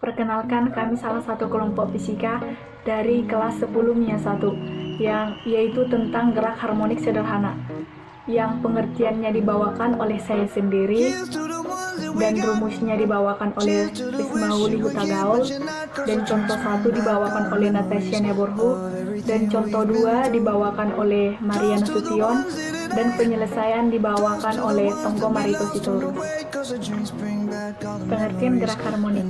Perkenalkan, kami salah satu kelompok fisika dari kelas 10 MIA 1, yaitu tentang gerak harmonik sederhana, yang pengertiannya dibawakan oleh saya sendiri dan rumusnya dibawakan oleh Rismauli Hutagaol, dan contoh 1 dibawakan oleh Natasha Neborhu, dan contoh 2 dibawakan oleh Mariana Sution, dan penyelesaian dibawakan oleh Tonggo Marito Sitorus. Pengertian gerak harmonik.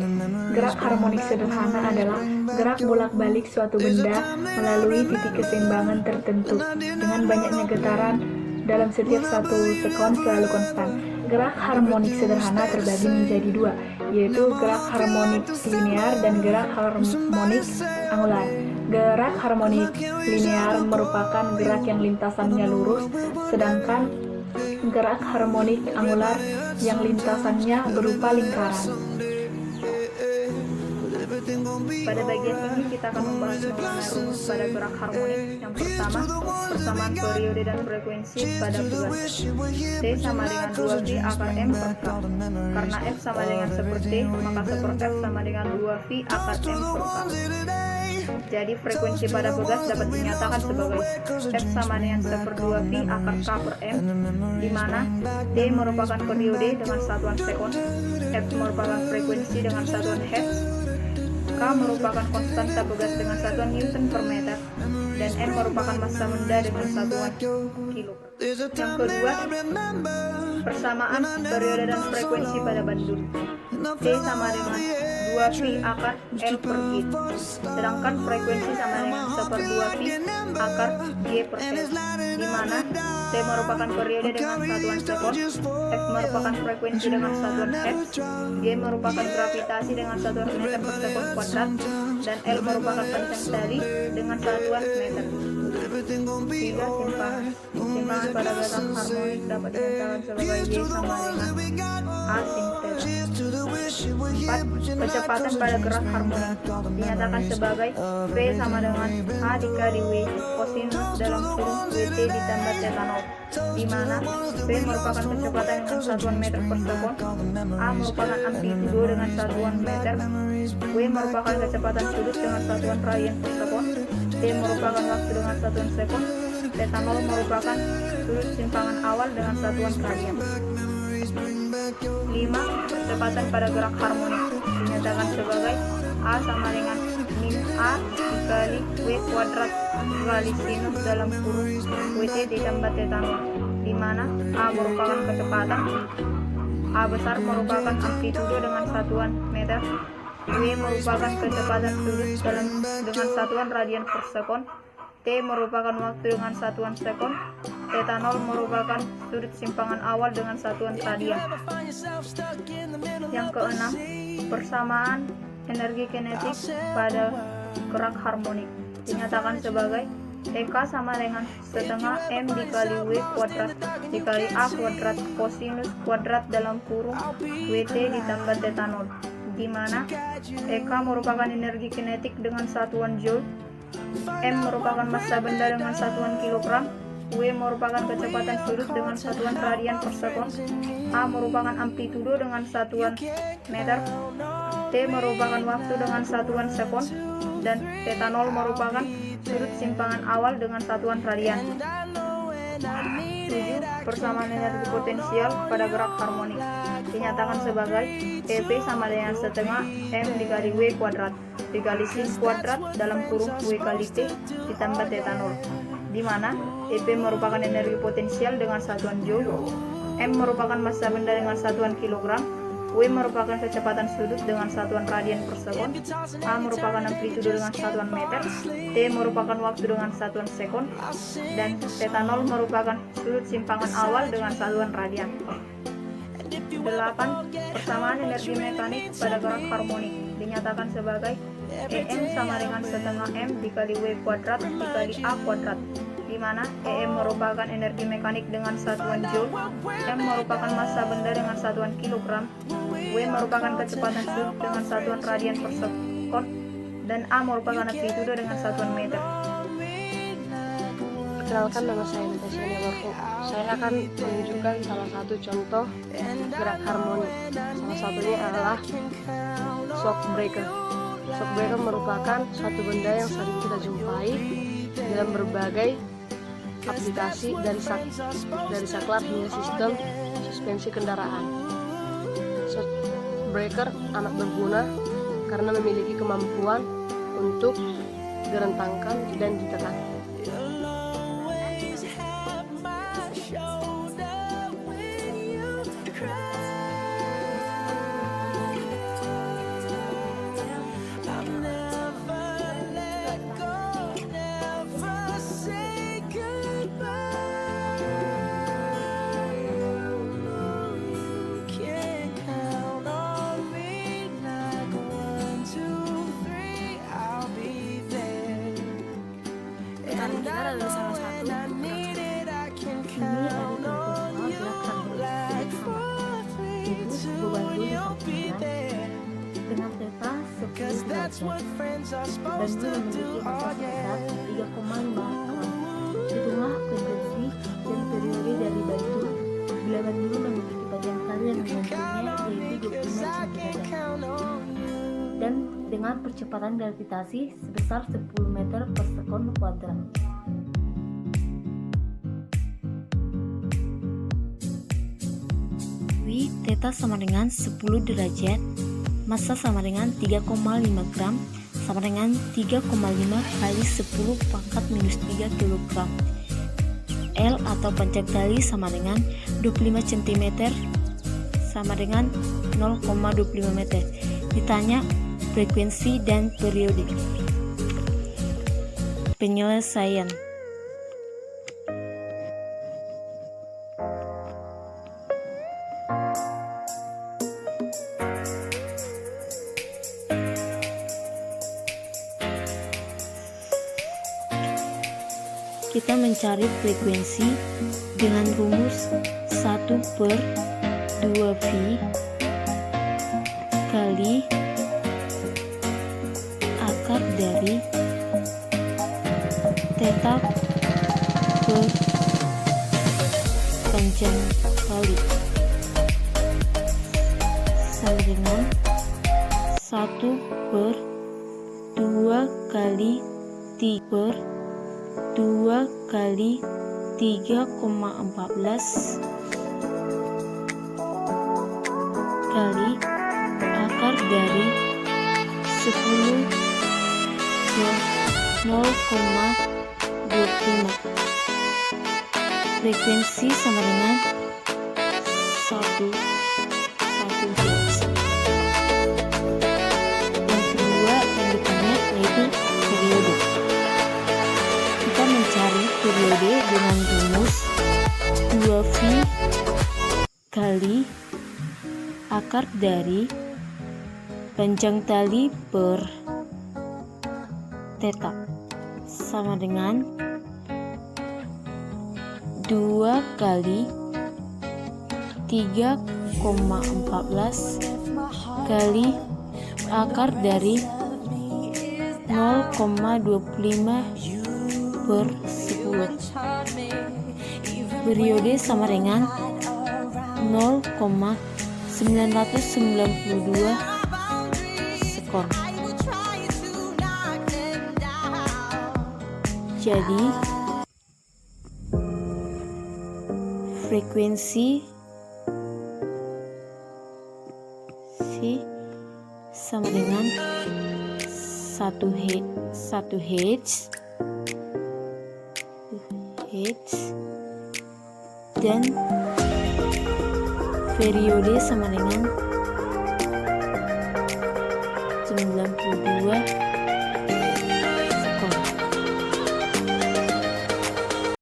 Gerak harmonik sederhana adalah gerak bolak-balik suatu benda melalui titik keseimbangan tertentu dengan banyaknya getaran dalam setiap 1 sekon selalu konstan. Gerak harmonik sederhana terbagi menjadi 2, yaitu gerak harmonik linear dan gerak harmonik angular. Gerak harmonik linear merupakan gerak yang lintasannya lurus, sedangkan gerak harmonik angular yang lintasannya berupa lingkaran. Pada bagian ini kita akan membahas mengenai rumus pada gerak harmonik. Yang pertama, persamaan periode dan frekuensi pada tugas. T sama dengan 2V akar M per K. Karena F sama dengan 1/T, maka 1/F sama dengan 2V akar M per K. Jadi frekuensi pada tugas dapat dinyatakan sebagai F sama dengan 1/2V akar K per M, di mana T merupakan periode dengan satuan sekon, F merupakan frekuensi dengan satuan hertz, K merupakan konstanta begas dengan satuan Newton per meter, dan M merupakan massa benda dengan satuan kilogram. Yang kedua, persamaan periode dan frekuensi pada bandul. T sama dengan 2V akar L per G, sedangkan frekuensi sama dengan 1/2V akar G per L, di mana T merupakan periode dengan satuan sekon, F merupakan frekuensi dengan satuan hertz, G merupakan gravitasi dengan satuan meter per sekon kuadrat, dan L merupakan kencang tali dengan satuan meter. 3. Simpangan pada gerak harmonik dapat dinyatakan sebagai Y sama dengan A sin theta. 4. Kecepatan pada gerak harmonik dinyatakan sebagai V sama dengan A dikali W kosinus dalam kurung WT ditambah theta 0, di mana V merupakan kecepatan dengan satuan meter per sekon, A merupakan amplitudo dengan satuan meter, W merupakan kecepatan sudut dengan satuan radian per sekon, T merupakan waktu dengan satuan sekon, theta 0 merupakan sudut simpangan awal dengan satuan radian. 5. Percepatan pada gerak harmonik dinyatakan sebagai A sama dengan min A dikali W kuadrat kali sinus dalam kurung WT ditambah theta 0, di mana A merupakan kecepatan, A besar merupakan amplitudo dengan satuan meter, W merupakan kecepatan sudut dengan satuan radian per sekon, T merupakan waktu dengan satuan sekon, theta 0 merupakan sudut simpangan awal dengan satuan radian. Yang keenam, persamaan energi kinetik pada gerak harmonik dinyatakan sebagai EK sama dengan setengah M dikali W kuadrat dikali A kuadrat kosinus kuadrat dalam kurung WT ditambah theta 0, di mana EK merupakan energi kinetik dengan satuan joule, M merupakan massa benda dengan satuan kilogram, W merupakan kecepatan sudut dengan satuan radian per sekon, A merupakan amplitudo dengan satuan meter, T merupakan waktu dengan satuan sekon, dan theta 0 merupakan sudut simpangan awal dengan satuan radian. 7. Persamaan energi potensial pada gerak harmonik dinyatakan sebagai EP sama dengan setengah M dikali W kuadrat dikali sin kuadrat dalam kurung W kali T ditambah theta 0, di mana EP merupakan energi potensial dengan satuan joule, M merupakan massa benda dengan satuan kilogram, W merupakan kecepatan sudut dengan satuan radian per sekon, A merupakan amplitudo dengan satuan meter, T merupakan waktu dengan satuan sekon, dan theta 0 merupakan sudut simpangan awal dengan satuan radian. 8. Persamaan energi mekanik pada gerak harmonik dinyatakan sebagai EM sama dengan setengah M dikali W kuadrat dikali A kuadrat, di mana EM merupakan energi mekanik dengan satuan joule, M merupakan massa benda dengan satuan kilogram, W merupakan kecepatan sudut dengan satuan radian per sekon, dan A merupakan amplitudo dengan satuan meter. Perkenalkan, nama saya Natasha Neborhu. Saya akan menunjukkan salah satu contoh gerak harmonik. Salah satunya adalah shockbreaker. Shockbreaker merupakan suatu benda yang sering kita jumpai dalam berbagai aplikasi dari saklar hingga sistem suspensi kendaraan. Shockbreaker amat berguna karena memiliki kemampuan untuk direntangkan dan ditekan. Tekanan kita adalah salah satu Ini ada beberapa gerak harmonis yaitu beban dulu disampingkan dengan theta 10 derajat dan dulu memiliki massa sebesar 3,5 gram. Hitunglah frekuensi dan periode dari bantu bila bantu memiliki panjang tali yang membantunya yaitu 25 cm dan dengan percepatan gravitasi sebesar 10 meter per sekon kuadrat. Theta sama dengan 10 derajat, massa sama dengan 3,5 gram, sama dengan 3,5 kali 10 pangkat minus 3 kg. L atau panjang tali sama dengan 25 cm, sama dengan 0,25 meter. Ditanya frekuensi dan periode. Penyelesaian. Kita mencari frekuensi dengan rumus 1/2V kali akar dari theta per panjang tali sama dengan 1/2 kali 2 kali 3,14 kali akar dari 10 ke 0,25. Frekuensi sama dengan 1 Hz. Yang kedua yang ditanya yaitu periode. Kita mencari periode dengan rumus 2V kali akar dari panjang tali per theta sama dengan 2 kali 3,14 kali akar dari 0,25 per 10. Periode sama dengan 0,992 sekon. Jadi frekuensi sama dengan 1 Hz dan periode sama dengan 92